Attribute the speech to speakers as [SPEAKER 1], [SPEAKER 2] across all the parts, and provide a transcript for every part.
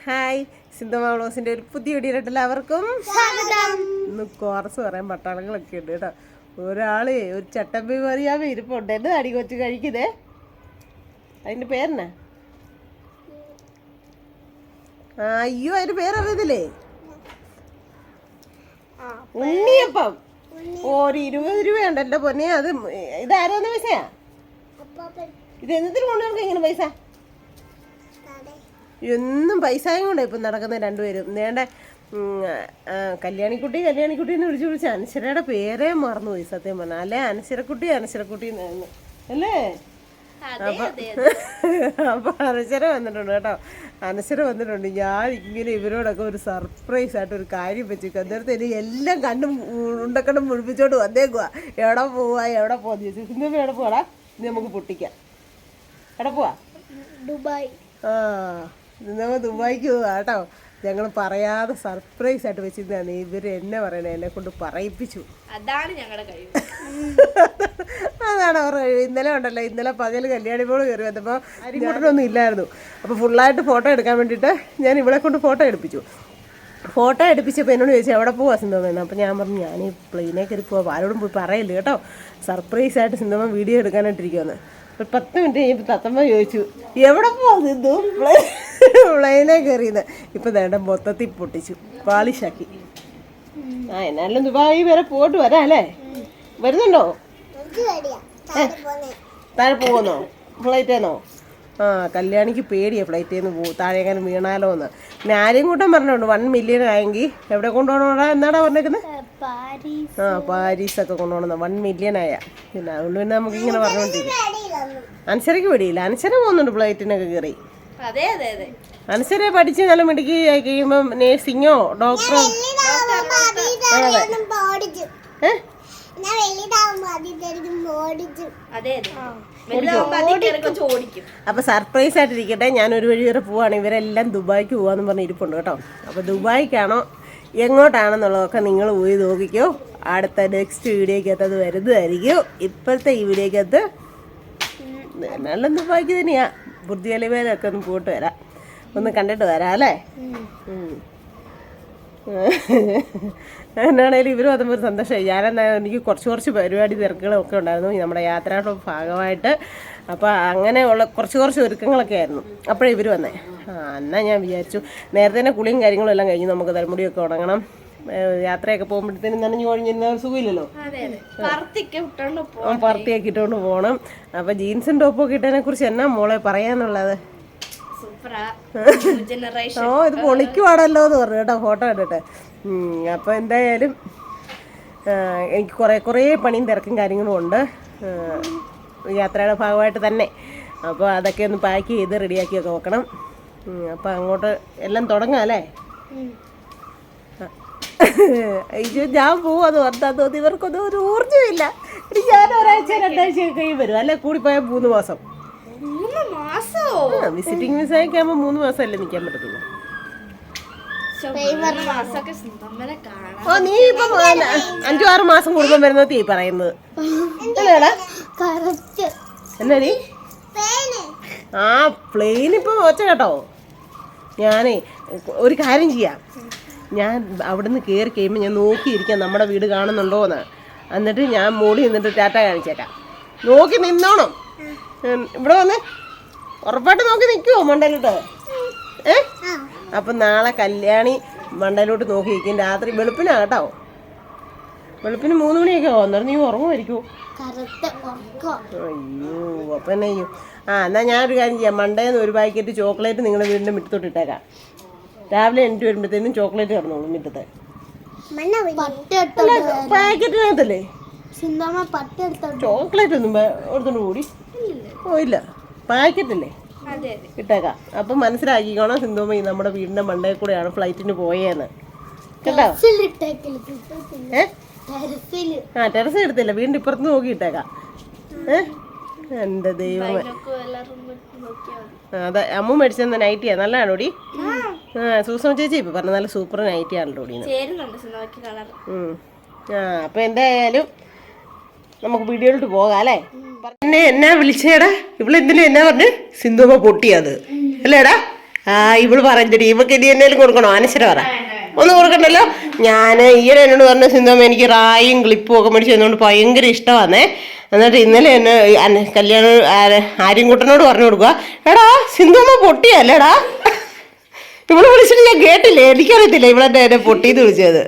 [SPEAKER 1] Hi സിന്ധുമാ വ്ളോഗ്സിൻ്റെ ഒരു പുതിയ വീഡിയോയിലോട്ട് എല്ലാവർക്കും സ്വാഗതം. ഇന്ന് കുറച്ച് പറയാൻ പട്ടാളങ്ങളൊക്കെ ഉണ്ട് കേട്ടോ. ഒരാള് ഒരു ചട്ടമ്പി മറിയാമ ഇരിപ്പുണ്ട്. എന്നെ അടി കൊച്ചു കഴിക്കുന്നേ. അതിൻ്റെ പേരെന്നാ? അയ്യോ അതിൻ്റെ പേരറിയത്തില്ലേ? ഉണ്ണിയപ്പം. ഒരു 20 രൂപയുണ്ട് എൻ്റെ പൊന്നെ. അത് ഇതാരോന്ന് പൈസയാ? ഇത് എന്നത്തിന് കൊണ്ടുവർക്ക് ഇങ്ങനെ പൈസ? എന്നും പൈസയും കൊണ്ടാണ് ഇപ്പം നടക്കുന്നത് രണ്ടുപേരും. നേണ്ട കല്യാണിക്കുട്ടി എന്ന് വിളിച്ച് അനശ്വരയുടെ പേരേ മറന്നുപോയി സത്യം പറഞ്ഞാൽ. അല്ലേ അനശ്വരക്കുട്ടി എന്നായിരുന്നു അല്ലേ? അപ്പൊ അനശ്വര വന്നിട്ടുണ്ട് കേട്ടോ. അനശ്വര വന്നിട്ടുണ്ട്. ഞാൻ ഇങ്ങനെ ഇവരോടൊക്കെ ഒരു സർപ്രൈസ് ആയിട്ട് ഒരു കാര്യം വെച്ചിരിക്കും. അന്നേരത്തെ എനിക്ക് എല്ലാം കണ്ടും ഉണ്ടക്കണ്ടും മുഴിപ്പിച്ചോണ്ട് വന്നേക്കുവാ. എവിടെ പോവാ എവിടെ പോവാന്ന് ചോദിച്ചു. സിന്ധു എവിടെ പോവാടാ? ഇന്ന് നമുക്ക് പൊട്ടിക്കാം. എവിടെ പോവാ?
[SPEAKER 2] ദുബായ്.
[SPEAKER 1] നമ്മൾ ദുബായിക്ക് പോവാ കേട്ടോ. ഞങ്ങൾ പറയാതെ സർപ്രൈസ് ആയിട്ട് വെച്ചിരുന്നാണ്. ഇവര് എന്നെ പറയണേ, എന്നെ കൊണ്ട് പറയിപ്പിച്ചു.
[SPEAKER 2] അതാണ് ഞങ്ങളുടെ കഴിവ്.
[SPEAKER 1] അതാണ് അവർ കഴിവ്. ഇന്നലെ ഉണ്ടല്ലോ, ഇന്നലെ പകൽ കല്യാണി പോൾ കയറി വന്നപ്പോൾ അരിക്കൂട്ടനൊന്നും ഇല്ലായിരുന്നു. അപ്പോൾ ഫുള്ളായിട്ട് ഫോട്ടോ എടുക്കാൻ വേണ്ടിയിട്ട് ഞാൻ ഇവിടെ കൊണ്ട് ഫോട്ടോ എടുപ്പിച്ചു. ഫോട്ടോ എടുപ്പിച്ചപ്പോൾ എന്നോട് ചോദിച്ചു എവിടെ പോവാ സിന്ധുമ്മ? അപ്പോൾ ഞാൻ പറഞ്ഞു ഞാൻ ഈ പ്ലെയിനേ കയറി പോവാം. ആരോടും പോയി പറയില്ല കേട്ടോ. സർപ്രൈസ് ആയിട്ട് സിന്ധുമ്മ വീഡിയോ എടുക്കാനായിട്ടിരിക്കുമെന്ന്. ഒരു 10 മിനിറ്റ് കഴിഞ്ഞപ്പോൾ തത്തമ്മ ചോദിച്ചു എവിടെ പോവാ സിന്ധു? പ്ലെയിനേ കയറിയെന്ന്. ഇപ്പം നേണ്ട മൊത്തത്തിൽ പൊട്ടിച്ചു, പാളിഷാക്കി. എന്നാലും ദുബായി വരെ പോയിട്ട് വരാം അല്ലേ? വരുന്നുണ്ടോ? താഴെ പോകുന്നോ ഫ്ലൈറ്റേന്നോ? കല്യാണിക്ക് പേടിയാണ് ഫ്ലൈറ്റേന്ന് താഴെങ്ങാനും വീണാലോ എന്ന്. പിന്നെ ആരെയും കൂട്ടം പറഞ്ഞോണ്ട് 1 മില്യൺ ആയെങ്കിൽ എവിടെ കൊണ്ടുപോകണോടാ? എന്നാടാ പറഞ്ഞേക്കുന്നത്? പാരീസൊക്കെ കൊണ്ടുപോകണം. 1 മില്യൺ ആയ പിന്നെ അതുകൊണ്ട് പിന്നെ നമുക്ക് ഇങ്ങനെ പറഞ്ഞോണ്ടിരിക്കും. അനശ്വരയ്ക്ക് പേടിയില്ല. അനശ്വര പോകുന്നുണ്ട് ഫ്ലൈറ്റിനൊക്കെ കയറി. അനശ്വര പഠിച്ച് നല്ല മിടുക്കി ആയി കഴിയുമ്പോൾ നേഴ്സിങ്ങോ ഡോക്ടറോ. അപ്പൊ സർപ്രൈസ് ആയിട്ടിരിക്കട്ടെ. ഞാൻ ഒരു വഴി വരെ പോവാണ്. ഇവരെല്ലാം ദുബായിക്ക് പോവാന്ന് പറഞ്ഞ് ഇരിപ്പുണ്ട് കേട്ടോ. അപ്പൊ ദുബായിക്കാണോ എങ്ങോട്ടാണെന്നുള്ളതൊക്കെ നിങ്ങൾ പോയി നോക്കിക്കോ. അടുത്ത നെക്സ്റ്റ് വീഡിയോക്കകത്ത് അത് വരുന്നതായിരിക്കും. ഇപ്പോഴത്തെ ഈ വീഡിയോക്കകത്ത് നല്ല ദുബായിക്ക് തന്നെയാ. ബുർജ് ഖലീഫയിലൊക്കെ ഒന്ന് പോയിട്ട് വരാം, ഒന്ന് കണ്ടിട്ട് വരാം അല്ലേ? എന്നാണേലും ഇവരും അതുമ്പോൾ ഒരു സന്തോഷമായി. ഞാനെന്താ എനിക്ക് കുറച്ച് പരിപാടി തിരക്കുകളൊക്കെ ഉണ്ടായിരുന്നു നമ്മുടെ യാത്രയുടെ ഭാഗമായിട്ട്. അപ്പോൾ അങ്ങനെയുള്ള കുറച്ച് ഒരുക്കങ്ങളൊക്കെ ആയിരുന്നു. അപ്പോഴേ ഇവർ വന്നേ. എന്നാൽ ഞാൻ വിചാരിച്ചു നേരത്തെ തന്നെ കുളിയും കാര്യങ്ങളും എല്ലാം കഴിഞ്ഞ് നമുക്ക് തലമുടിയൊക്കെ ഉണങ്ങണം. യാത്രയൊക്കെ പോകുമ്പോഴത്തേനും നനഞ്ഞു കഴിഞ്ഞിരുന്ന സുഖമില്ലല്ലോ. പർത്തിയൊക്കെ ഇട്ടുകൊണ്ട് പോകണം. അപ്പോൾ ജീൻസും ടോപ്പൊക്കെ ഇട്ടതിനെ കുറിച്ച് എന്നാ മോളെ പറയാനുള്ളത്? ഇത് പൊളിക്കുവാണല്ലോ എന്ന് പറഞ്ഞു കേട്ടോ ഫോട്ടോ കണ്ടിട്ട്. അപ്പോൾ എന്തായാലും എനിക്ക് കുറേ പണിയും തിരക്കും കാര്യങ്ങളും ഉണ്ട് യാത്രയുടെ ഭാഗമായിട്ട് തന്നെ. അപ്പോൾ അതൊക്കെ ഒന്ന് പാക്ക് ചെയ്ത് റെഡിയാക്കിയൊക്കെ നോക്കണം. അപ്പോൾ അങ്ങോട്ട് എല്ലാം തുടങ്ങാം അല്ലേ? അയ്യോ ഞാൻ പോവാന്ന് പറഞ്ഞാൽ തോന്നി ഇവർക്കൊന്നും ഒരു ഊർജ്ജമില്ല. ഞാൻ ഒരാഴ്ച 2 ആഴ്ച കഴിയും വരും അല്ലെ? കൂടിപ്പോയാൽ 3 മാസം. വിസിറ്റിംഗ് വിസയൊക്കെ ആകുമ്പോൾ 3 മാസമല്ലേ നിൽക്കാൻ പറ്റത്തുള്ളൂ. നീ ഇപ്പം 5-6 മാസം കൂടുമ്പോൾ വരുന്ന തീ പറയുന്നത് എന്നാ? നീ പ്ലെയിൻ ഇപ്പം വെച്ച കേട്ടോ. ഞാനേ ഒരു കാര്യം ചെയ്യാം. ഞാൻ അവിടെ നിന്ന് കയറി കഴിയുമ്പോൾ ഞാൻ നോക്കിയിരിക്കാം നമ്മുടെ വീട് കാണുന്നുണ്ടോയെന്ന്. എന്നിട്ട് ഞാൻ മോളി നിന്നിട്ട് ടാറ്റ കാണിച്ചേക്കാം. നോക്കി നിന്നോണം. ഇവിടെ വന്ന് ഉറപ്പായിട്ട് നോക്കി നിൽക്കുമോ മണ്ടയിലോട്ട്? അപ്പം നാളെ കല്യാണി മണ്ടയിലോട്ട് നോക്കി നിൽക്കും. രാത്രി വെളുപ്പിനാ കേട്ടോ. വെളുപ്പിന് 3 മണിയൊക്കെ ആവും. അന്നേരം നീ ഉറങ്ങുമായിരിക്കുമോ? അയ്യോ അപ്പം എന്നാ ചെയ്യും? എന്നാൽ ഞാനൊരു കാര്യം ചെയ്യാം. മണ്ടേന്ന് ഒരു പാക്കറ്റ് ചോക്ലേറ്റ് നിങ്ങളുടെ വീടിൻ്റെ മുറ്റത്തോട്ട് ഇട്ടേക്കാം. രാവിലെ എണീറ്റ് വരുമ്പോഴത്തേനും ചോക്ലേറ്റ് കിടന്നോളൂ മുറ്റത്തെ. പാക്കറ്റിനകത്തല്ലേ ചോക്ലേറ്റ് ഒന്നും എടുത്തോണ്ട് കൂടി? ഇല്ല, പാക്കറ്റല്ലേ ഇട്ടേക്കാം. അപ്പം മനസ്സിലാക്കിക്കോണം സിന്ധുമ്മ നമ്മുടെ വീടിൻ്റെ മണ്ടയിൽ കൂടെയാണ് ഫ്ലൈറ്റിന് പോയേന്ന് കേട്ടോ. ടെറസ് എടുത്തില്ല, വീടിൻ്റെ ഇപ്പുറത്ത് നോക്കി ഇട്ടേക്കാം. എൻ്റെ ദൈവമേ. അതെ അമ്മ മേടിച്ചെന്ന നൈറ്റിയാ. നല്ലതാണോടി? സൂസമ്മ ചേച്ചി ഇപ്പം പറഞ്ഞ നല്ല സൂപ്പർ നൈറ്റിയാണല്ലോ ഓടി. അപ്പം എന്തായാലും നമുക്ക് വീഡിയോയിലോട്ട് പോകാം അല്ലേ? എന്നെ എന്നാ വിളിച്ചേടാ? ഇവളെന്തിനും എന്നാ പറഞ്ഞു? സിന്ധുമ്മ പൊട്ടിയത് അല്ലേടാ? ഇവള് പറഞ്ഞിട്ട് ഇവക്ക് ഇനി എന്നേലും കൊടുക്കണോ? അനശ്വര പറ. ഒന്നും കൊടുക്കണ്ടല്ലോ. ഞാൻ ഈയിടെ എന്നോട് പറഞ്ഞ സിന്ധമ്മ എനിക്ക് റായും ക്ലിപ്പും ഒക്കെ മേടിച്ച് തന്നുകൊണ്ട് ഭയങ്കര ഇഷ്ടമാന്നേ. എന്നിട്ട് ഇന്നലെ എന്നെ കല്യാണം ആര്യൻകുട്ടനോട് പറഞ്ഞു കൊടുക്കുക, എടാ സിന്ധമ്മ പൊട്ടിയല്ലേടാ. ഇവിടെ വിളിച്ചിട്ട് ഞാൻ കേട്ടില്ലേ, എനിക്കറിയത്തില്ല ഇവളെന്നെ എന്നെ പൊട്ടിന്ന് വിളിച്ചത്.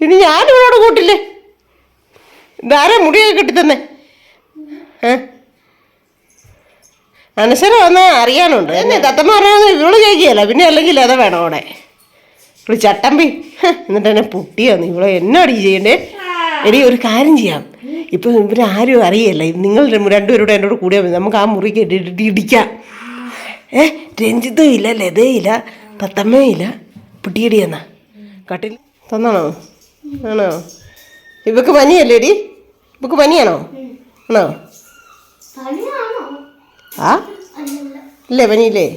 [SPEAKER 1] ഇനി ഞാൻ ഇവളോട് കൂട്ടില്ലേ. ഇതാരെ മുടിയൊക്കെ കെട്ടിത്തന്നെ? അനശ്വര വന്നാൽ അറിയാനുണ്ട് എന്നെ തത്തമ്മ പറയാന്ന് ഇവള് ചോദിക്കുകയല്ല, പിന്നെ അല്ലെങ്കിൽ അതാ വേണം അവിടെ ഇവിടെ ചട്ടമ്പി. എന്നിട്ട് എന്നെ പൊട്ടിയാന്ന് ഇവളെ എന്നാടി ചെയ്യണ്ടേ? എടി ഒരു കാര്യം ചെയ്യാം, ഇപ്പം ഇവരാരും അറിയല്ല, നിങ്ങൾ രണ്ടുപേരോട് എന്നോട് കൂടിയാൽ മതി, നമുക്ക് ആ മുറിക്ക് ഇടിക്കാം. രഞ്ജിത്തും ഇല്ല, ലതയില്ല, തത്തമ്മയില്ല, പൊട്ടിയടിയെന്നാ കട്ടിൽ തന്നാണോ? ആണോ? ഇവക്ക് പനിയല്ലേ എടി? ഇവക്ക് പനിയാണോ? ആണോ? ആ ഇല്ലേ പനിയില്ലേ?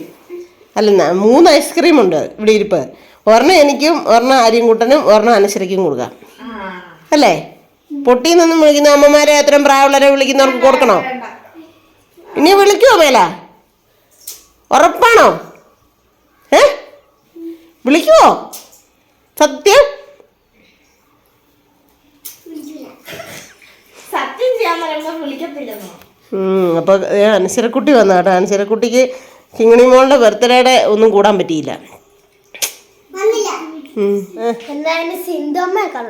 [SPEAKER 1] അല്ല 3 ഐസ്ക്രീം ഉണ്ട് ഇവിടെ ഇരിപ്പ്. ഒരെണ്ണം എനിക്കും ഒരെണ്ണം ആര്യൻകുട്ടനും ഒരെണ്ണം അനശ്വരയ്ക്കും കൊടുക്കാം അല്ലേ? പൊട്ടിന്നൊന്നും വിളിക്കുന്ന അമ്മമാരെ അത്രയും പ്രായമുള്ളവരെ വിളിക്കുന്നവർക്ക് കൊടുക്കണോ? ഇനി വിളിക്കുവോ മേല? ഉറപ്പാണോ? വിളിക്കുവോ? സത്യം?
[SPEAKER 2] സത്യം ചെയ്യാൻ പറയുമ്പോ വിളിക്കത്തില്ലെന്നോ?
[SPEAKER 1] അപ്പൊ അനശ്വരക്കുട്ടി വന്ന കേട്ടോ. അനശ്വരക്കുട്ടിക്ക് കിങ്ങിണി മോളുടെ ബർത്ത്ഡേയുടെ ഒന്നും കൂടാൻ പറ്റിയില്ല.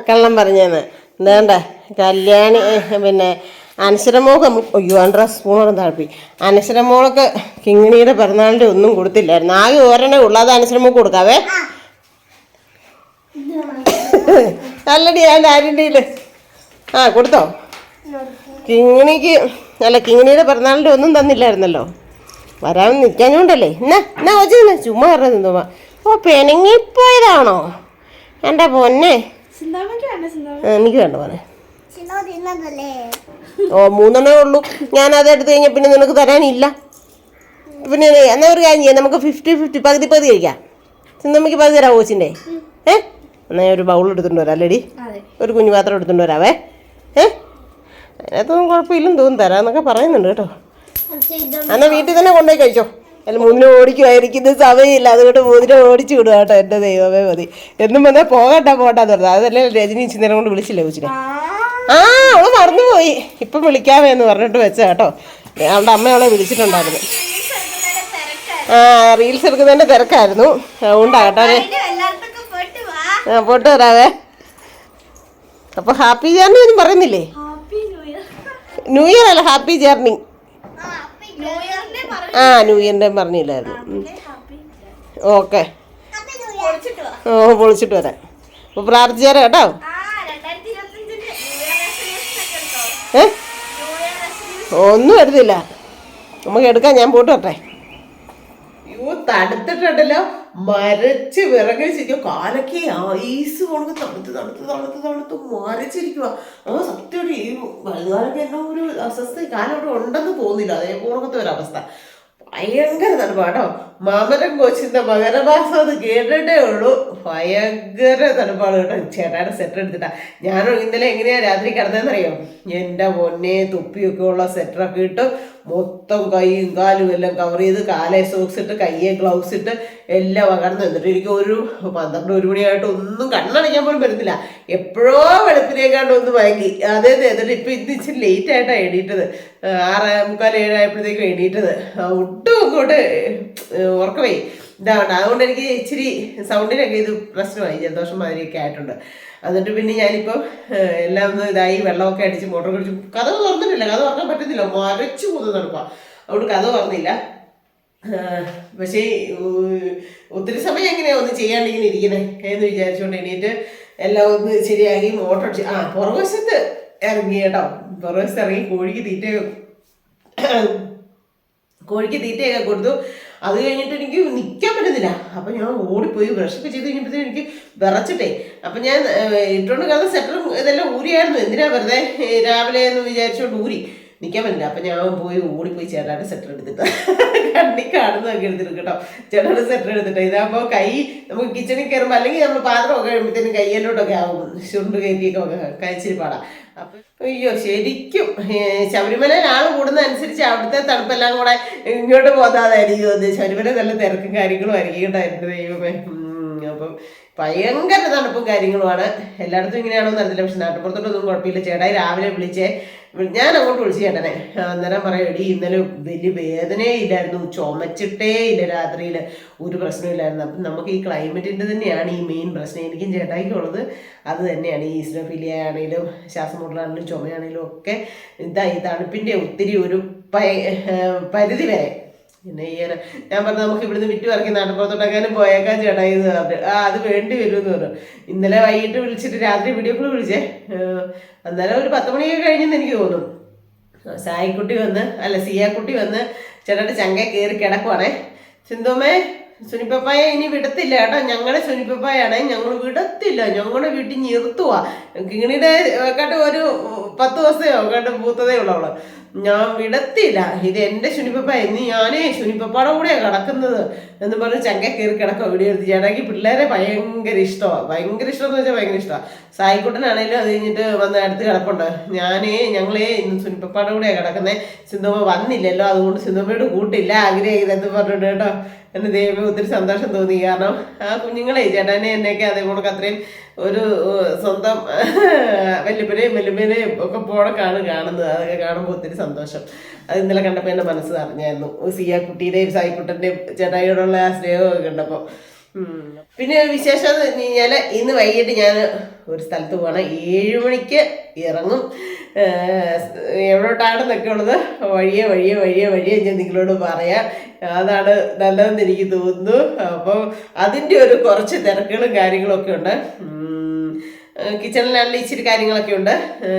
[SPEAKER 1] കള്ളം പറഞ്ഞേന്ന് എന്താണ്ട കല്യാണി പിന്നെ അനശ്വരമോൾക്ക് അയ്യോ ആൻഡ്രാ സ്പൂണോടെ താഴ്പ്പി. അനശ്വരമോൾക്ക് കിങ്ങിണിയുടെ പിറന്നാളിൻ്റെ ഒന്നും കൊടുത്തില്ലായിരുന്നു. ആകെ ഒരെണ്ണേ ഉള്ളൂ, അത് അനശ്വരമോൾക്ക് കൊടുക്കാവേ. നല്ലടി അതിൻ്റെ ആര്യൻ്റെയിൽ കൊടുത്തോ? കിങ്ങിണിക്ക് അല്ല കിങ്ങിണിയുടെ പിറന്നാളിൻ്റെ ഒന്നും തന്നില്ലായിരുന്നല്ലോ. വരാൻ നിൽക്കാഞ്ഞോണ്ടല്ലേ. എന്നാ കൊച്ചു ചുമ്മാ പറഞ്ഞത് എന്തോ. ഓ പെണങ്ങിപ്പോയതാണോ എൻ്റെ പൊന്നെ? എനിക്ക് വേണ്ട പോലെ. ഓ 3 ഉള്ളൂ. ഞാനത് എടുത്തു കഴിഞ്ഞാൽ പിന്നെ നിനക്ക് തരാനില്ല. പിന്നെ എന്നാ ഒരു കാര്യം ചെയ്യാം, നമുക്ക് 50-50 പകുതി കഴിക്കാം. സിന്ധമ്മയ്ക്ക് പകുതി തരാം കോച്ചിൻ്റെ. എന്നാ ഒരു ബൗൾ എടുത്തുകൊണ്ട് വരാം അല്ലേടി, ഒരു കുഞ്ഞു പാത്രം എടുത്തുകൊണ്ട് വരാവേ. അതിനകത്തൊന്നും കുഴപ്പമില്ലെന്ന് തോന്നുന്നു, തരാമെന്നൊക്കെ പറയുന്നുണ്ട് കേട്ടോ. എന്നാൽ വീട്ടിൽ തന്നെ കൊണ്ടുപോയി കഴിച്ചോ. അല്ല 3 ഓടിക്കുമായിരിക്കുന്നത് സമയമില്ല, അതുകൊണ്ട് 3 ഓടിച്ചു വിടുക കേട്ടോ. എൻ്റെ ദൈവമേ മതി. എന്നും വന്നാൽ പോകട്ടാന്ന് പറഞ്ഞത്. അതല്ലേ രജനി ഇച്ചിരി കൊണ്ട് വിളിച്ചില്ലേ കൊച്ചിനെ? അവള് മറന്നുപോയി. ഇപ്പം വിളിക്കാമേ എന്ന് പറഞ്ഞിട്ട് വെച്ച കേട്ടോ. അവളുടെ അമ്മ അവളെ വിളിച്ചിട്ടുണ്ടായിരുന്നു. റീൽസ് എടുക്കുന്നതിൻ്റെ തിരക്കായിരുന്നു, അതുകൊണ്ടാകട്ടെ. പോട്ട് വരാവേ. അപ്പോൾ ഹാപ്പി ജേർണി ഒന്നും പറയുന്നില്ലേ? ന്യൂ ഇയർ അല്ല, ഹാപ്പി ജേർണി. ന്യൂ ഇയറിൻ്റെ പറഞ്ഞില്ലായിരുന്നു. ഓക്കെ, പൊളിച്ചിട്ട് വരാം. അപ്പോൾ പ്രാർത്ഥിച്ചേരാ കേട്ടോ. ഒന്നും വരുന്നില്ല, നമുക്ക് എടുക്കാം. ഞാൻ പോട്ട് വരട്ടെ. തണുത്തിട്ടുണ്ടല്ലോ, മരച്ച് വിറകിച്ചിരിക്കുക. കാലൊക്കെ ഐസ് കൊണ്ട് തണുത്ത് മരച്ചിരിക്കുക. സത്യമായിട്ട് ഈ വലുതാലൊക്കെ എന്തോ ഒരു അസ്വസ്ഥ കാലം ഉണ്ടെന്ന് തോന്നില്ല. അതേപോലത്തെ ഒരവസ്ഥ. ഭയങ്കര തണുപ്പാട്ടോ. മാമരം കോച്ചിന്റെ മകരമാസം അത് കേട്ടിട്ടേ ഉള്ളൂ. ഭയങ്കര തണുപ്പാണ് കേട്ടോ. ചേട്ടായുടെ സെറ്റർ എടുത്തിട്ടാ. ഞാനും ഇന്നലെ എങ്ങനെയാ രാത്രി കിടന്നതെന്നറിയോ? എൻ്റെ പൊന്നെ തുപ്പിയൊക്കെ ഉള്ള സെറ്ററൊക്കെ ഇട്ട് മൊത്തം കൈയും കാലും എല്ലാം കവർ ചെയ്ത്, കാലേ സോക്സ് ഇട്ട്, കയ്യെ ഗ്ലൗസ് ഇട്ട് എല്ലാം പകർന്നു. എന്നിട്ട് എനിക്ക് ഒരു 12-1 മണിയായിട്ട് ഒന്നും കണ്ണടയ്ക്കാൻ പോലും പറ്റുന്നില്ല. എപ്പോഴോ വെളുപ്പിനേക്കാണ്ട് ഒന്ന് മയങ്ങി. എന്നിട്ട് ഇപ്പം ഇന്ന് ഇച്ചിരി ലേറ്റ് ആയിട്ടാണ് എണീറ്റത്. 6:45-7 ആയപ്പോഴത്തേക്കും എണീറ്റത്. ഒട്ടും അങ്ങോട്ട് ഉറക്കമേ ഇതാവണ്ട. അതുകൊണ്ട് എനിക്ക് ഇച്ചിരി സൗണ്ടിനൊക്കെ ഇത് പ്രശ്നമായി, ജലദോഷം മാതിരിയൊക്കെ ആയിട്ടുണ്ട്. എന്നിട്ട് പിന്നെ ഞാനിപ്പോൾ എല്ലാം ഒന്ന് ഇതായി, വെള്ളമൊക്കെ അടിച്ച് മോട്ടർ കഴിച്ചു. കഥ തുറന്നിട്ടില്ല, കഥ തുറക്കാൻ പറ്റുന്നില്ല, മരച്ചു പോകുന്ന തണുപ്പാണ്. അതുകൊണ്ട് കഥ തുറന്നില്ല. പക്ഷേ ഒത്തിരി സമയം എങ്ങനെയാണ് ഒന്ന് ചെയ്യാണ്ടിങ്ങനെ ഇരിക്കണേ എന്ന് വിചാരിച്ചുകൊണ്ട് എണീറ്റ് എല്ലാം ഒന്ന് ശരിയാക്കി മോട്ടർ അടിച്ച് പുറവശത്ത് ഇറങ്ങി കേട്ടോ. പുറവശത്ത് ഇറങ്ങി കോഴിക്ക് തീറ്റയൊക്കെ കൊടുത്തു. അത് കഴിഞ്ഞിട്ട് എനിക്ക് നിൽക്കാൻ പറ്റുന്നില്ല. അപ്പം ഞാൻ ഓടിപ്പോയി ബ്രഷൊക്കെ ചെയ്ത് കഴിഞ്ഞപ്പോഴത്തേക്കും എനിക്ക് വിറച്ചിട്ടേ. അപ്പം ഞാൻ ഇട്ടുകൊണ്ട് കിടന്ന സെറ്ററും ഇതെല്ലാം ഊരിയായിരുന്നു. എന്തിനാ വെറുതെ രാവിലെ എന്ന് വിചാരിച്ചുകൊണ്ട് ഊരി. നിൽക്കാൻ പറ്റില്ല. അപ്പം ഞാൻ ഓടിപ്പോയി ചേട്ടാൻ്റെ സ്വെറ്റർ എടുത്തിട്ട് കണ്ണി കാണുന്നതൊക്കെ എടുത്തിട്ട് കേട്ടോ. ചേട്ടാൻ്റെ സ്വെറ്റർ എടുത്തിട്ട് ഇതാകുമ്പോൾ കൈ നമുക്ക് കിച്ചണിൽ കയറുമ്പോൾ അല്ലെങ്കിൽ നമ്മൾ പാത്രമൊക്കെ കഴിയുമ്പോഴത്തേനും കയ്യിലോട്ടൊക്കെ ആവും ചുണ്ട് കയറ്റിയൊക്കെ കഴിച്ചിരി പാടാം. അപ്പം അയ്യോ ശരിക്കും ശബരിമലയിൽ ആൾ കൂടുന്ന അനുസരിച്ച് അവിടുത്തെ തണുപ്പെല്ലാം കൂടെ ഇങ്ങോട്ട് പോകാതായിരിക്കും. ശബരിമല നല്ല തിരക്കും കാര്യങ്ങളും ആയിരിക്കും കേട്ടോ എൻ്റെ ദൈവമേ. അപ്പം ഭയങ്കര തണുപ്പും കാര്യങ്ങളുമാണ്. എല്ലായിടത്തും ഇങ്ങനെയാണോന്ന് അറിയില്ല. പക്ഷെ നാട്ടുപുറത്തോട്ടൊന്നും കുഴപ്പമില്ല. ചേട്ടായി രാവിലെ വിളിച്ചേ, ഞാൻ അങ്ങോട്ട് വിളിച്ചു ചേട്ടനെ. അന്നേരം പറയാം, എടി ഇന്നലെ വലിയ വേദനയേ ഇല്ലായിരുന്നു, ചുമച്ചിട്ടേ ഇല്ല, രാത്രിയിൽ ഒരു പ്രശ്നമില്ലായിരുന്നു. അപ്പം നമുക്ക് ഈ ക്ലൈമറ്റിൻ്റെ തന്നെയാണ് ഈ മെയിൻ പ്രശ്നം. എനിക്കും ചേട്ടായിക്കുള്ളത് അത് തന്നെയാണ്. ഈ ഈസ്നോഫീലിയ ആണെങ്കിലും ശ്വാസം മുട്ടലാണെങ്കിലും ചുമയാണെങ്കിലും ഒക്കെ ഈ തണുപ്പിൻ്റെ ഒത്തിരി ഒരു പരിധി വരെ. പിന്നെ ഞാൻ പറഞ്ഞു നമുക്ക് ഇവിടുന്ന് വിറ്റ് പറക്കി നാട്ടുപുറത്തോട്ടെങ്ങാനും പോയേക്കാൻ ചേട്ടായി എന്ന് പറഞ്ഞു. അത് വേണ്ടി വരുമെന്ന് പറഞ്ഞു. ഇന്നലെ വൈകിട്ട് വിളിച്ചിട്ട് രാത്രി വീഡിയോ കോൾ വിളിച്ചേ. അന്നേരം ഒരു 10 മണിയൊക്കെ കഴിഞ്ഞെന്ന് എനിക്ക് തോന്നും. സിയാക്കുട്ടി വന്ന് ചേട്ടായിട്ട് ചങ്ക കയറി കിടക്കുവാണേ. സിന്ധുമ്മേ, സുനിപ്പപ്പായ ഇനി വിടത്തില്ല കേട്ടോ, ഞങ്ങളെ സുനിപ്പപ്പായാണേ, ഞങ്ങൾ വിടത്തില്ല, ഞങ്ങളുടെ വീട്ടിൽ നിർത്തുവാ. കിങ്ങിണിയുടെ കേട്ടോ ഒരു 10 ദിവസമോ കേട്ടോ പൂത്തതേ ഉള്ളൂ അവള്. ഞാൻ വിടത്തില്ല, ഇത് എൻ്റെ ശുനിപ്പപ്പ, ഇനി ഞാനേ ശുനിപ്പപ്പാടെ കൂടെയാണ് കിടക്കുന്നത് എന്ന് പറഞ്ഞ് ചങ്ക കയറി കിടക്കുക. വീഡിയോ എടുത്ത് ചേട്ടാക്കി പിള്ളേരെ ഭയങ്കര ഇഷ്ടമാണ്. ഭയങ്കര ഇഷ്ടം എന്ന് വെച്ചാൽ ഭയങ്കര ഇഷ്ടമാണ്. സായിക്കുട്ടനാണേലും അത് കഴിഞ്ഞിട്ട് വന്ന് അടുത്ത് കിടപ്പുണ്ട്. ഞങ്ങളെ ഇന്ന് സുനിപ്പപ്പാടെ കൂടെയാണ് കിടക്കുന്നത്. സിന്ധുമ്മ വന്നില്ലല്ലോ, അതുകൊണ്ട് സിന്ധുമ്മയോട് കൂട്ടില്ല ആഗ്രഹിക്കുന്നത് പറഞ്ഞിട്ട് കേട്ടോ. എൻ്റെ ദൈവമേ ഒത്തിരി സന്തോഷം തോന്നി. കാരണം ആ കുഞ്ഞുങ്ങളെ ചേട്ടാനെ എന്നെയൊക്കെ അതേ കൂടെ അത്രയും ഒരു സ്വന്തം വല്യപ്പനെയും ഒക്കെ പോണക്കാണ് കാണുന്നത്. അതൊക്കെ കാണുമ്പോൾ ഒത്തിരി സന്തോഷം. അത് ഇന്നലെ കണ്ടപ്പോൾ എൻ്റെ മനസ്സ് അറിഞ്ഞായിരുന്നു. സിയാക്കുട്ടിയുടെയും സായിക്കുട്ടൻ്റെയും ചേട്ടായിയോടുള്ള ആ സ്നേഹമൊക്കെ കണ്ടപ്പോൾ. പിന്നെ ഒരു വിശേഷം എന്ന് വെച്ച് കഴിഞ്ഞാൽ ഇന്ന് വൈകിട്ട് ഞാൻ ഒരു സ്ഥലത്ത് പോകണം. 7 മണിക്ക് ഇറങ്ങും. എവിടോട്ടാണെന്നൊക്കെ ഉള്ളത് വഴിയെ ഞാൻ നിങ്ങളോട് പറയാം. അതാണ് നല്ലതെന്ന് എനിക്ക് തോന്നുന്നു. അപ്പം അതിൻ്റെ ഒരു കുറച്ച് തിരക്കുകളും കാര്യങ്ങളൊക്കെ ഉണ്ട്. കിച്ചണിലാണെങ്കിൽ ഇച്ചിരി കാര്യങ്ങളൊക്കെ ഉണ്ട്.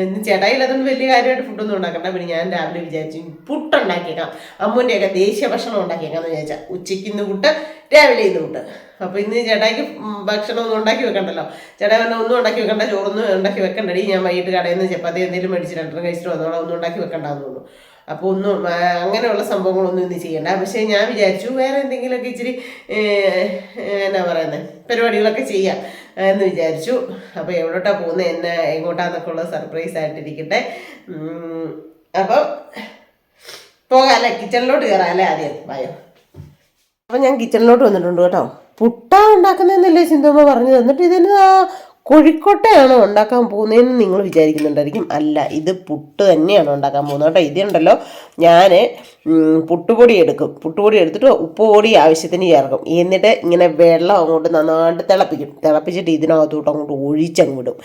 [SPEAKER 1] ഇന്ന് ചേട്ടായിൽ അതൊന്നും വലിയ കാര്യമായിട്ട് ഫുഡൊന്നും ഉണ്ടാക്കണ്ട. പിന്നെ ഞാൻ രാവിലെ വിചാരിച്ചു പുട്ടുണ്ടാക്കിയേക്കാം, അമ്മൂൻ്റെയൊക്കെ ദേശീയ ഭക്ഷണം ഉണ്ടാക്കിയേക്കാന്ന് വിചാരിച്ചാൽ. ഉച്ചയ്ക്ക് ഇന്ന് പുട്ട്, രാവിലെ ഇന്ന് പുട്ട്. അപ്പോൾ ഇന്ന് ചേട്ടായിക്ക് ഭക്ഷണം ഒന്നും ഉണ്ടാക്കി വെക്കണ്ടല്ലോ. ചേട്ടായി പറഞ്ഞാൽ ഒന്നും ഉണ്ടാക്കി വെക്കണ്ട, ചോറൊന്നും ഉണ്ടാക്കി വെക്കണ്ടടി, ഞാൻ വൈകിട്ട് കടയിൽ നിന്ന് ചപ്പാത്തി എന്തെങ്കിലും മേടിച്ച് 2 കഴിച്ചിട്ട് വന്നോളാം, ഒന്നും ഉണ്ടാക്കി വെക്കണ്ടെന്ന് തോന്നുന്നു. അപ്പോൾ ഒന്നും അങ്ങനെയുള്ള സംഭവങ്ങളൊന്നും ഇന്ന് ചെയ്യണ്ട. പക്ഷേ ഞാൻ വിചാരിച്ചു വേറെ എന്തെങ്കിലുമൊക്കെ ഇച്ചിരി എന്നാ പറയുന്നത് പരിപാടികളൊക്കെ ചെയ്യാം എന്ന് വിചാരിച്ചു. അപ്പോൾ എവിടോട്ടാണ് പോകുന്നത് എങ്ങോട്ടാന്നൊക്കെ ഉള്ളത് സർപ്രൈസ് ആയിട്ടിരിക്കട്ടെ. അപ്പം പോകാമല്ലേ, കിച്ചണിലോട്ട് കയറാമല്ലേ ആദ്യം വായോ. അപ്പം ഞാൻ കിച്ചണിലോട്ട് വന്നിട്ടുണ്ട് കേട്ടോ. പുട്ടാ ഉണ്ടാക്കുന്നതെന്നല്ലേ സിന്ധുമ്മ പറഞ്ഞു. എന്നിട്ട് ഇതിന് കോഴിക്കോട്ടയാണോ ഉണ്ടാക്കാൻ പോകുന്നതെന്ന് നിങ്ങൾ വിചാരിക്കുന്നുണ്ടായിരിക്കും. അല്ല, ഇത് പുട്ട് തന്നെയാണ് ഉണ്ടാക്കാൻ പോകുന്നത് കേട്ടോ. ഇതുണ്ടല്ലോ, ഞാൻ പുട്ടുപൊടി എടുക്കും. പുട്ടുപൊടി എടുത്തിട്ട് ഉപ്പ് പൊടി ആവശ്യത്തിന് ചേർക്കും. എന്നിട്ട് ഇങ്ങനെ വെള്ളം അങ്ങോട്ട് നന്നായിട്ട് തിളപ്പിച്ചിട്ട് ഇതിനകത്തോട്ട് അങ്ങോട്ട് ഒഴിച്ചങ്ങ് വിടും.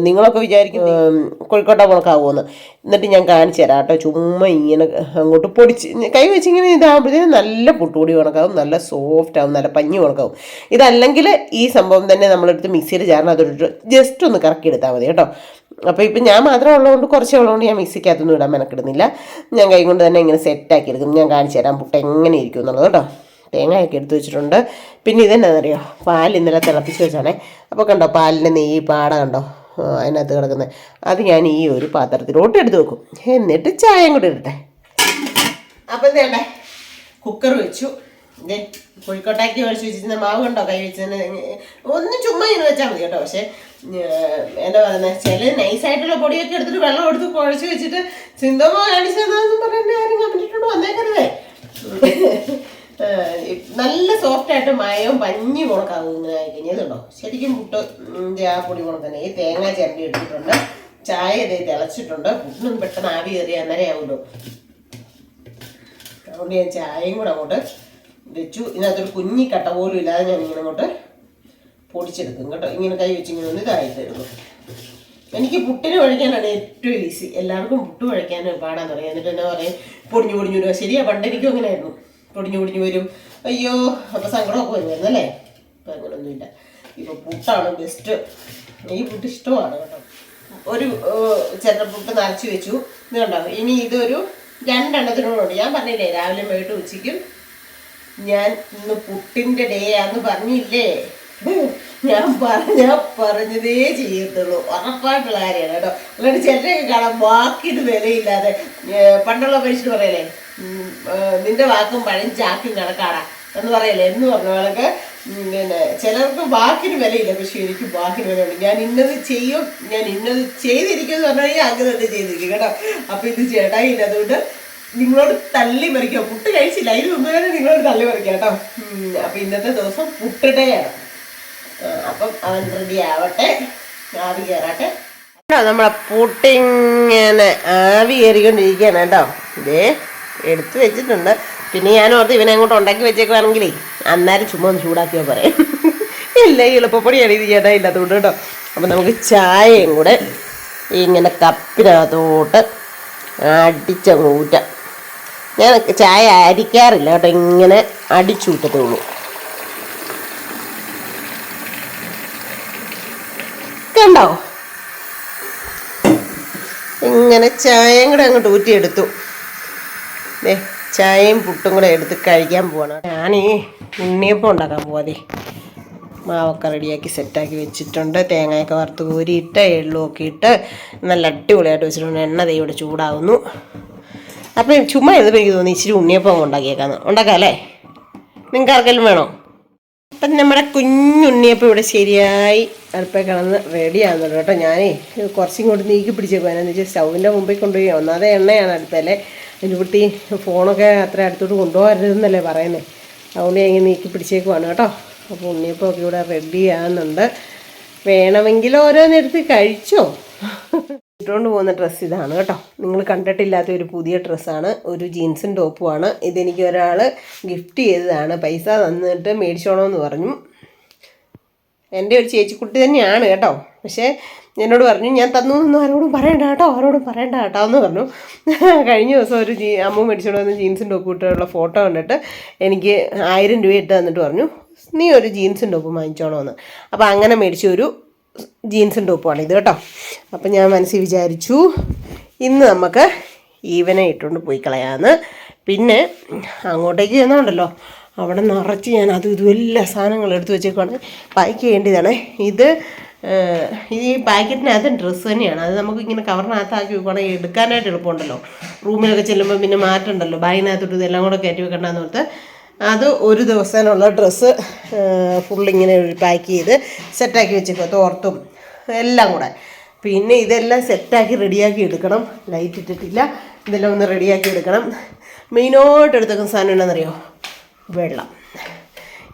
[SPEAKER 1] നിങ്ങളൊക്കെ വിചാരിക്കും കോഴിക്കോട്ട കണക്കാവുമെന്ന്. എന്നിട്ട് ഞാൻ കാണിച്ചു തരാം കേട്ടോ. ചുമ്മാ ഇങ്ങനെ അങ്ങോട്ട് പൊടിച്ച് കൈ വെച്ച് ഇങ്ങനെ ഇതാകുമ്പോഴത്തേനും നല്ല പുട്ടുപൊടി കണക്കാവും, നല്ല സോഫ്റ്റ് ആവും, നല്ല പഞ്ഞി കണക്കാവും. ഇതല്ലെങ്കിൽ ഈ സംഭവം തന്നെ നമ്മളെടുത്ത് മിക്സിയിൽ ചേർന്ന് അതൊരു ജസ്റ്റ് ഒന്ന് കറക്കി എടുത്താൽ മതി കേട്ടോ. അപ്പോൾ ഇപ്പം ഞാൻ മാത്രം ഉള്ളതുകൊണ്ട് കുറച്ചേ ഉള്ളതുകൊണ്ട് ഞാൻ മിക്സിക്കകത്തൊന്നും ഇടാൻ മെനക്കിടുന്നില്ല. ഞാൻ കൈ കൊണ്ട് തന്നെ ഇങ്ങനെ സെറ്റാക്കി എടുക്കും. ഞാൻ കാണിച്ചു തരാം പുട്ട് എങ്ങനെ ഇരിക്കും എന്നുള്ളത് കേട്ടോ. തേങ്ങയൊക്കെ എടുത്ത് വെച്ചിട്ടുണ്ട്. പിന്നെ ഇതെന്നാണെന്നറിയോ, പാൽ ഇന്നലെ തിളപ്പിച്ച് വെച്ചാണേ. അപ്പോൾ കണ്ടോ പാലിൻ്റെ നെയ്യ് പാട കണ്ടോ അതിനകത്ത് കിടക്കുന്നത്. അത് ഞാൻ ഈ ഒരു പാത്രത്തിലോട്ട് എടുത്ത് വെക്കും. എന്നിട്ട് ചായയും കൂടി ഇടട്ടെ. അപ്പം എന്തേണ്ടേ, കുക്കർ വെച്ചു. ഇതേ കോഴിക്കോട്ടാക്കി ഒഴിച്ച് വെച്ചിരുന്ന മാവ് കണ്ടോ, കൈ വെച്ചതിന് ഒന്നും ചുമ്മാ ഇങ്ങനെ വെച്ചാൽ മതി കേട്ടോ. പക്ഷേ എന്താ പറയുന്നത്, ചില നൈസായിട്ടുള്ള പൊടിയൊക്കെ എടുത്തിട്ട് വെള്ളം എടുത്ത് കുഴച്ച് വെച്ചിട്ട് സിന്ധുമ്മ കാണിച്ചതെന്ന് പറഞ്ഞിട്ട് ആരും കമന്റിട്ടുണ്ട് വന്നേക്കരുതേ. നല്ല സോഫ്റ്റായിട്ട് മയവും പഞ്ഞി മുളക്കാവും ഇങ്ങനെ ആയി കഴിഞ്ഞതുണ്ടോ. ശരിക്കും പുട്ട് ആ പൊടി മുളക് തന്നെ. ഈ തേങ്ങ ചിരണ്ടി എടുത്തിട്ടുണ്ട്. ചായ ഇതേ തിളച്ചിട്ടുണ്ട്. പുട്ടിനൊന്നും പെട്ടെന്ന് ആവി കയറി അന്നേരം ആവുമല്ലോ. അതുകൊണ്ട് ഞാൻ ചായയും കൂടെ അങ്ങോട്ട് വെച്ചു. ഇതിനകത്തൊരു കുഞ്ഞി കട്ട പോലും ഇല്ലാതെ ഞാൻ ഇങ്ങനെ അങ്ങോട്ട് പൊടിച്ചെടുക്കും കേട്ടോ. ഇങ്ങനെ കൈ വെച്ച് ഇങ്ങനെ ഒന്ന് ഇതായിട്ടായിരുന്നു. എനിക്ക് പുട്ടിന് കുഴയ്ക്കാനാണ് ഏറ്റവും ഈസി. എല്ലാവർക്കും പുട്ട് കുഴയ്ക്കാൻ പാടാന്ന് പറയാം. എന്നിട്ട് എന്നാ പറയും പൊടിഞ്ഞു വരിക. ശരിയാ, പണ്ടെനിക്കും അങ്ങനെ ആയിരുന്നു. പൊടിഞ്ഞു വരും, അയ്യോ അപ്പം സങ്കടമൊക്കെ വരുമായിരുന്നു അല്ലേ. ഇപ്പം അങ്ങനെയൊന്നുമില്ല. ഇപ്പം പുട്ടാണ് ബെസ്റ്റ്. ഈ പുട്ട് ഇഷ്ടമാണ് കേട്ടോ. ഒരു ചെറുപ്പുട്ട് നരച്ച് വെച്ചു. ഇത് കണ്ടോ. ഇനി ഇതൊരു 2 എണ്ണത്തിനോടുണ്ട്. ഞാൻ പറഞ്ഞില്ലേ രാവിലെ വൈകിട്ട് ഉച്ചയ്ക്കും ഞാൻ ഇന്ന് പുട്ടിൻ്റെ ഡേ ആന്ന് പറഞ്ഞില്ലേ. ഞാൻ പറഞ്ഞതേ ചെയ്യത്തുള്ളൂ, ഉറപ്പായിട്ടുള്ള കാര്യമാണ് കേട്ടോ. അല്ലാണ്ട് ചിലരൊക്കെ കാണാം വാക്കിന് വിലയില്ലാതെ. പണ്ടുള്ള മനുഷ്യർ പറയലേ, നിന്റെ വാക്കും പഴം ചാക്കും കണക്കാടാ എന്ന് പറയല്ലേ എന്ന് പറഞ്ഞ പോലൊക്കെ. പിന്നെ ചിലർക്ക് വാക്കിന് വിലയില്ല, പക്ഷെ എനിക്ക് വാക്കിന് വിലയുണ്ട്. ഞാൻ ഇന്നത് ചെയ്യും, ഞാൻ ഇന്നത് ചെയ്തിരിക്കും എന്ന് പറഞ്ഞാൽ അങ്ങനെ തന്നെ ചെയ്തിരിക്കും കേട്ടോ. അപ്പൊ ഇത് ചേട്ടായി ഇല്ല, അതുകൊണ്ട് നിങ്ങളോട് തള്ളി മറിക്കുക. പുട്ട് കഴിച്ചില്ല, അതിന് മുമ്പ് തന്നെ നിങ്ങളോട് തള്ളി മറിക്കുക കേട്ടോ. അപ്പൊ ഇന്നത്തെ ദിവസം പുട്ടിടെയാണ്. അപ്പം അവൻ റെഡി ആവട്ടെ, ആവി കയറാട്ടെ. നമ്മളെ പുട്ടിങ്ങനെ ആവി കയറിക്കൊണ്ടിരിക്കുകയാണ് കേട്ടോ. ഇതേ എടുത്ത് വെച്ചിട്ടുണ്ട്. പിന്നെ ഞാൻ ഓർത്ത് ഇവനെ അങ്ങോട്ട് ഉണ്ടാക്കി വെച്ചേക്കുവാണെങ്കിലേ അന്നേരം ചുമ്മാ ഒന്ന് ചൂടാക്കിയാൽ പറയാം. എല്ലാം എളുപ്പപ്പൊടിയാണ് ഇത് ചേട്ടാ ഇല്ലാത്തതുകൊണ്ട് കേട്ടോ. അപ്പം നമുക്ക് ചായയും കൂടെ ഇങ്ങനെ കപ്പിനകത്തോട്ട് അടിച്ചങ്ങ് ഊറ്റാം. ഞാൻ ചായ അരിക്കാറില്ല കേട്ടോ, ഇങ്ങനെ അടിച്ചൂറ്റത്തേ ഉള്ളൂ. കണ്ടോ, ഇങ്ങനെ ചായയും കൂടെ അങ്ങോട്ട് ഊറ്റിയെടുത്തു. ചായയും പുട്ടും കൂടെ എടുത്ത് കഴിക്കാൻ പോവാണ്. ഞാനീ ഉണ്ണിയപ്പം ഉണ്ടാക്കാൻ പോവാതെ മാവൊക്കെ റെഡിയാക്കി സെറ്റാക്കി വെച്ചിട്ടുണ്ട്. തേങ്ങയൊക്കെ വറുത്ത് കോരിയിട്ട് എള്ളുമൊക്കെ ഇട്ട് നല്ല അടിപൊളിയായിട്ട് വെച്ചിട്ടുണ്ട്. എണ്ണ ദേ ഇവിടെ ചൂടാവുന്നു. അപ്പം ചുമ്മാ എഴുതുമ്പോൾ എനിക്ക് തോന്നി ഇച്ചിരി ഉണ്ണിയപ്പം ഉണ്ടാക്കിയേക്കാന്ന്. ഉണ്ടാക്കാം അല്ലേ? നിങ്ങൾക്ക് ആർക്കെങ്കിലും വേണോ? അപ്പം നമ്മുടെ കുഞ്ഞുണ്ണിയപ്പം ഇവിടെ ശരിയായി അടുപ്പേ കിടന്ന് റെഡിയാകുന്നുണ്ട് കേട്ടോ. ഞാനേ കുറച്ചും കൊണ്ട് നീക്കി പിടിച്ചേക്കും. അതിനെന്ന് വെച്ചാൽ സ്റ്റൗവിൻ്റെ മുമ്പിൽ കൊണ്ടുപോയി ഒന്നാതെ എണ്ണയാണ് അടുത്തല്ലേ. അതിൻ്റെ കുട്ടി ഫോണൊക്കെ അത്ര അടുത്തോട്ട് കൊണ്ടുപോകരുതെന്നല്ലേ പറയുന്നത്. അതുകൊണ്ട് ഞാൻ ഇങ്ങനെ നീക്കി പിടിച്ചേക്കുവാണ് കേട്ടോ. അപ്പോൾ ഉണ്ണിയപ്പമൊക്കെ ഇവിടെ റെഡി ആകുന്നുണ്ട്. വേണമെങ്കിൽ ഓരോന്നെടുത്ത് കഴിച്ചോ. ഇട്ടുകൊണ്ട് പോകുന്ന ഡ്രസ്സ് ഇതാണ് കേട്ടോ. നിങ്ങൾ കണ്ടിട്ടില്ലാത്ത ഒരു പുതിയ ഡ്രസ്സാണ്. ഒരു ജീൻസും ടോപ്പുമാണ്. ഇതെനിക്ക് ഒരാൾ ഗിഫ്റ്റ് ചെയ്തതാണ്. പൈസ തന്നിട്ട് മേടിച്ചോണമെന്ന് പറഞ്ഞു. എൻ്റെ ഒരു ചേച്ചിക്കുട്ടി തന്നെയാണ് കേട്ടോ. പക്ഷേ എന്നോട് പറഞ്ഞു ഞാൻ തന്നു എന്നൊന്നും ആരോടും പറയണ്ട കേട്ടോ എന്ന് പറഞ്ഞു. കഴിഞ്ഞ ദിവസം ഒരു അമ്മ മേടിച്ചോണ്ട് വന്ന ജീൻസും ടോപ്പ് ഇട്ടുള്ള ഫോട്ടോ കണ്ടിട്ട് എനിക്ക് 1000 രൂപ ഇട്ട് തന്നിട്ട് പറഞ്ഞു നീ ഒരു ജീൻസും ടോപ്പ് വാങ്ങിച്ചോണമെന്ന്. അപ്പോൾ അങ്ങനെ മേടിച്ച ഒരു ജീൻസും ടോപ്പുമാണ് ഇത് കേട്ടോ. അപ്പം ഞാൻ മനസ്സിൽ വിചാരിച്ചു ഇന്ന് നമുക്ക് ഈവനെ ഇട്ടുകൊണ്ട് പോയി കളയാമെന്ന്. പിന്നെ അങ്ങോട്ടേക്ക് ചെന്നുണ്ടല്ലോ അവിടെ നിറച്ച് ഞാൻ അതും ഇതും എല്ലാ സാധനങ്ങളും എടുത്ത് വെച്ചേക്കുവാണ്. പാക്ക് ചെയ്യേണ്ടതാണ്. ഇത് ഈ പാക്കറ്റിനകത്ത് ഡ്രസ്സ് തന്നെയാണ്. അത് നമുക്ക് ഇങ്ങനെ കവറിനകത്താക്കി വെക്കുകയാണെങ്കിൽ എടുക്കാനായിട്ട് എളുപ്പമുണ്ടല്ലോ. റൂമിലൊക്കെ ചെല്ലുമ്പോൾ പിന്നെ മാറ്റണ്ടല്ലോ, ബാഗിനകത്തോട്ട് ഇതെല്ലാം കൂടെ കയറ്റി വെക്കണ്ടെന്ന് ഓർത്ത് അത് ഒരു ദിവസത്തിനുള്ള ഡ്രസ്സ് ഫുള്ളിങ്ങനെ പാക്ക് ചെയ്ത് സെറ്റാക്കി വെച്ചേക്കുക, തോർത്തും എല്ലാം കൂടെ. പിന്നെ ഇതെല്ലാം സെറ്റാക്കി റെഡിയാക്കി എടുക്കണം. ലൈറ്റ് ഇട്ടിട്ടില്ല, ഇതെല്ലാം ഒന്ന് റെഡിയാക്കി എടുക്കണം. മെയിനായിട്ട് എടുത്തേക്കുന്ന സാധനം എന്താണെന്നറിയോ? വെള്ളം.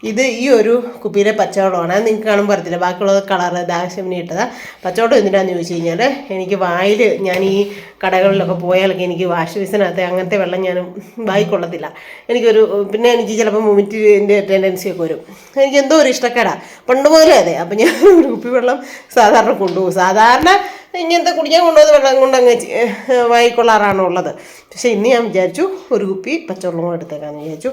[SPEAKER 1] ഇത് ഈ ഒരു കുപ്പിയിലെ പച്ചവെള്ളമാണ്. അത് നിങ്ങൾക്ക് കാണുമ്പോൾ അറിയത്തില്ല, ബാക്കിയുള്ളത് കളറ് ദാശമിനി ഇട്ടതാണ്. പച്ചവെള്ളം എന്തിനാന്ന് ചോദിച്ചു കഴിഞ്ഞാൽ എനിക്ക് വായിൽ ഞാൻ ഈ കടകളിലൊക്കെ പോയാലൊക്കെ എനിക്ക് വാഷ് ബേസിനകത്ത് അങ്ങനത്തെ വെള്ളം ഞാൻ വായി കൊള്ളത്തില്ല. എനിക്കൊരു പിന്നെ എനിക്ക് ചിലപ്പോൾ വൊമിറ്റിൻ്റെ ടെൻഡൻസിയൊക്കെ വരും. എനിക്ക് എന്തോ ഒരു ഇഷ്ടക്കേടാ പണ്ട് മുതലേ അതെ. അപ്പം ഞാൻ ഒരു കുപ്പി വെള്ളം സാധാരണ കൊണ്ടുപോകും. സാധാരണ ഇങ്ങനത്തെ കുടിക്കാൻ കൊണ്ടുപോകുന്ന വെള്ളം കൊണ്ടങ്ങ് വായിക്കൊള്ളാറാണ് ഉള്ളത്. പക്ഷേ ഇന്ന് ഞാൻ വിചാരിച്ചു ഒരു കുപ്പി പച്ചവെള്ളം കൂടെ എടുത്തേക്കാന്ന് വിചാരിച്ചു.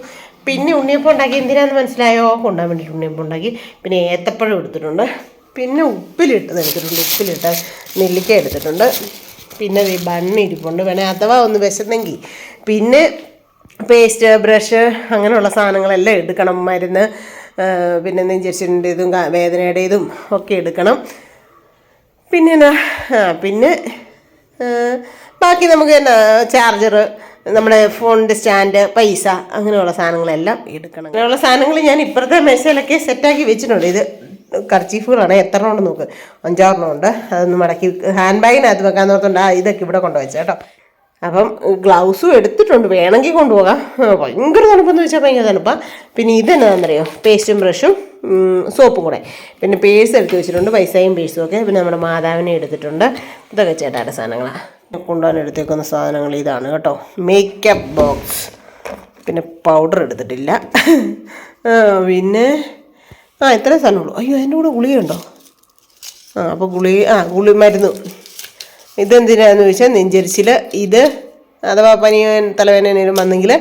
[SPEAKER 1] പിന്നെ ഉണ്ണിയപ്പം ഉണ്ടാക്കി എന്തിനാന്ന് മനസ്സിലായോ? കൊണ്ടുപോകാൻ വേണ്ടിയിട്ട് ഉണ്ണിയപ്പം ഉണ്ടാക്കി. പിന്നെ ഏത്തപ്പഴം എടുത്തിട്ടുണ്ട്. പിന്നെ ഉപ്പിലിട്ടത് എടുത്തിട്ടുണ്ട്. ഉപ്പിലിട്ട് നെല്ലിക്ക എടുത്തിട്ടുണ്ട്. പിന്നെ ഈ ബണ്ണ് ഇരിപ്പുണ്ട്, വേണേൽ അഥവാ ഒന്ന് വിശന്നെങ്കിൽ. പിന്നെ പേസ്റ്റ്, ബ്രഷ്, അങ്ങനെയുള്ള സാധനങ്ങളെല്ലാം എടുക്കണം. മരുന്ന്, പിന്നെ നെഞ്ചരിച്ചിൻ്റെ ഇതും വേദനയുടെ ഇതും ഒക്കെ എടുക്കണം. പിന്നെ ബാക്കി നമുക്ക് എന്നാ ചാർജർ, നമ്മുടെ ഫോണിൻ്റെ സ്റ്റാൻഡ്, പൈസ, അങ്ങനെയുള്ള സാധനങ്ങളെല്ലാം എടുക്കണം. അങ്ങനെയുള്ള സാധനങ്ങൾ ഞാൻ ഇപ്പുറത്തെ മെസ്സയിലൊക്കെ സെറ്റാക്കി വെച്ചിട്ടുണ്ട്. ഇത് കർച്ചീഫുകളാണ്. എത്ര ഉണ്ടെന്ന് നോക്ക്, 5-6 ഉണ്ട്. അതൊന്ന് മടക്കി ഹാൻഡ് ബാഗിനകത്ത് വെക്കാന്ന് ഓർത്തുകൊണ്ട് ഇതൊക്കെ ഇവിടെ കൊണ്ടുവച്ച കേട്ടോ. അപ്പം ഗ്ലൗസും എടുത്തിട്ടുണ്ട്, വേണമെങ്കിൽ കൊണ്ടുപോകാം. ഭയങ്കര തണുപ്പെന്ന് വെച്ചാൽ ഭയങ്കര തണുപ്പാണ്. പിന്നെ ഇതെന്നാണെന്നറിയോ? പേസ്റ്റും ബ്രഷും സോപ്പും കൂടെ. പിന്നെ പേഴ്സ് എടുത്ത് വെച്ചിട്ടുണ്ട്, പൈസയും പേഴ്സും ഒക്കെ. പിന്നെ നമ്മുടെ മാതാവിനെ എടുത്തിട്ടുണ്ട്. ഇതൊക്കെ ചേട്ടായുടെ സാധനങ്ങളാണ്. കൊണ്ടുപോകാൻ എടുത്തേക്കുന്ന സാധനങ്ങൾ ഇതാണ് കേട്ടോ. Makeup box. പിന്നെ പൗഡർ എടുത്തിട്ടില്ല. പിന്നെ ഇത്രയും സാധനമുള്ളൂ. അയ്യോ, അതിൻ്റെ കൂടെ ഗുളികയുണ്ടോ? അപ്പോൾ ഗുളി മരുന്ന്. ഇതെന്തിനാന്ന് ചോദിച്ചാൽ നെഞ്ചരിച്ചിൽ. ഇത് അഥവാ പനിയോ തലവേദനയും വന്നെങ്കിൽ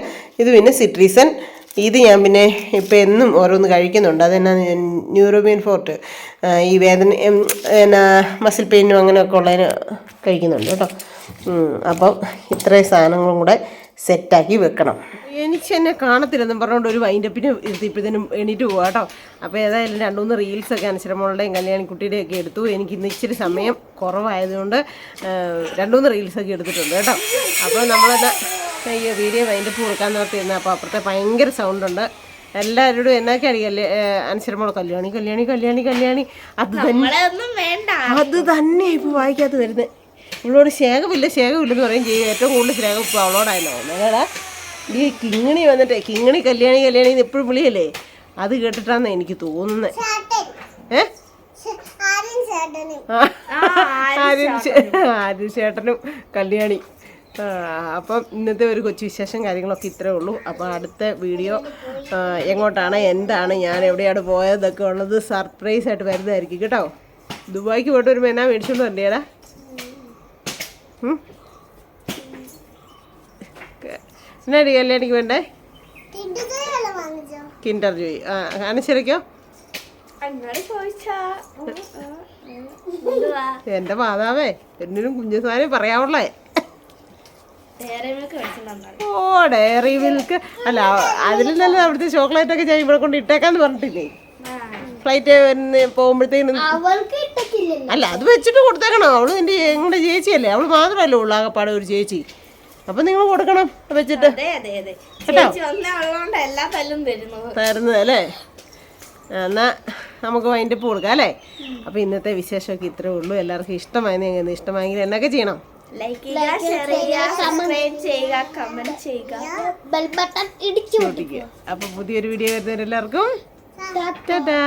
[SPEAKER 1] ഇത്. പിന്നെ സിട്രീസൺ. ഇത് ഞാൻ പിന്നെ ഇപ്പം എന്നും ഓരോന്ന് കഴിക്കുന്നുണ്ട്. അതെന്നാ ന്യൂറോബിയൻ ഫോർട്ട്, ഈ വേദന എന്നാ മസിൽ പെയിനും അങ്ങനെയൊക്കെ ഉള്ളതിന് കഴിക്കുന്നുണ്ട് കേട്ടോ. അപ്പം ഇത്രയും സാധനങ്ങളും കൂടെ സെറ്റാക്കി വെക്കണം. എനിക്ക് എന്നെ കാണത്തില്ലെന്നും പറഞ്ഞുകൊണ്ട് ഒരു വൈൻഡപ്പിന് ഇരുത്തിയപ്പോഴത്തേനും എണീറ്റ് പോകാം കേട്ടോ. അപ്പോൾ ഏതായാലും 2-3 റീൽസൊക്കെ അനശ്വരമോളുടെയും കല്യാണിക്കുട്ടിയുടെയും ഒക്കെ എടുത്തു. എനിക്ക് ഇന്ന് ഇച്ചിരി സമയം കുറവായതുകൊണ്ട് 2-3 റീൽസൊക്കെ എടുത്തിട്ടുണ്ട് കേട്ടോ. അപ്പോൾ നമ്മളെല്ലാം ഈ വീഡിയോ വൈൻഡപ്പ് കൊടുക്കാൻ നിർത്തിയിരുന്നത്. അപ്പോൾ അപ്പുറത്തെ ഭയങ്കര സൗണ്ടുണ്ട്. എല്ലാവരോടും എന്നൊക്കെയാണ് അനശ്വരമോൾ കല്യാണി കല്യാണി കല്യാണി കല്യാണി അത് തന്നെ ഇപ്പോൾ വായിക്കാത്ത വരുന്നത്. ഇവളോട് ശേഖമില്ലെന്ന് പറയും ചെയ്യും. ഏറ്റവും കൂടുതൽ സ്നേഹം ഇപ്പോൾ അവളോടായല്ലോ. അല്ലേടാ ഈ കിങ്ങിണി വന്നിട്ട് കിങ്ങിണി കല്യാണി കല്യാണി എപ്പോഴും വിളിയല്ലേ, അത് കേട്ടിട്ടാന്ന് എനിക്ക് തോന്നുന്നത്. ആര്യൻ ചേട്ടനും കല്യാണി. അപ്പം ഇന്നത്തെ ഒരു കൊച്ചു വിശേഷം കാര്യങ്ങളൊക്കെ ഇത്രേ ഉള്ളൂ. അപ്പോൾ അടുത്ത വീഡിയോ എങ്ങോട്ടാണ് എന്താണ് ഞാൻ എവിടെയാണ് പോയതൊക്കെ ഉള്ളത് സർപ്രൈസ് ആയിട്ട് വരുന്നതായിരിക്കും കേട്ടോ. ദുബായിക്ക് പോയിട്ട് വരുമ്പോൾ എന്നാ മേടിച്ചോണ്ട് വരണ്ടേടാ? എന്നാടി കല്യാണിക്ക് വേണ്ടേ? Kinder Joy. അനശ്വരയ്ക്കോ? എൻ്റെ മാതാവേ, എന്നിനും കുഞ്ഞുസാനെ പറയാവുള്ളേ. ഓ ഡയറി മിൽക്ക് അല്ല, അതിലും നല്ല അവിടുത്തെ ചോക്ലേറ്റ് ഒക്കെ ഞാൻ ഇവിടെ കൊണ്ട് ഇട്ടേക്കാന്ന് പറഞ്ഞിട്ടില്ലേ? ഫ്ലൈറ്റ് പോകുമ്പോഴത്തേനും അല്ല, അത് വെച്ചിട്ട് കൊടുത്തേക്കണം. അവള് എൻ്റെ ഞങ്ങളുടെ ചേച്ചിയല്ലേ, അവള് മാത്രമല്ലേ ഉള്ളു ആകപ്പാടെ ഒരു ചേച്ചി. അപ്പൊ നിങ്ങൾ കൊടുക്കണം വെച്ചിട്ട് തരുന്നത് അല്ലേ. എന്നാ നമുക്ക് വൈൻഡപ്പ് കൊടുക്കാം അല്ലേ. അപ്പൊ ഇന്നത്തെ വിശേഷമൊക്കെ ഇത്രേ ഉള്ളൂ. എല്ലാവർക്കും ഇഷ്ടമായെന്ന് ഇഷ്ടമായെങ്കിൽ എന്നൊക്കെ ചെയ്യണം?
[SPEAKER 2] ലൈക്ക് ചെയ്യുക, ഷെയർ ചെയ്യുക, സബ്സ്ക്രൈബ് ചെയ്യുക, കമന്റ് ചെയ്യുക, ബെൽ ബട്ടൺ ഇടിക്കുക.
[SPEAKER 1] അപ്പൊ പുതിയൊരു വീഡിയോ വരുന്നവരെല്ലാവർക്കും ടാറ്റാ.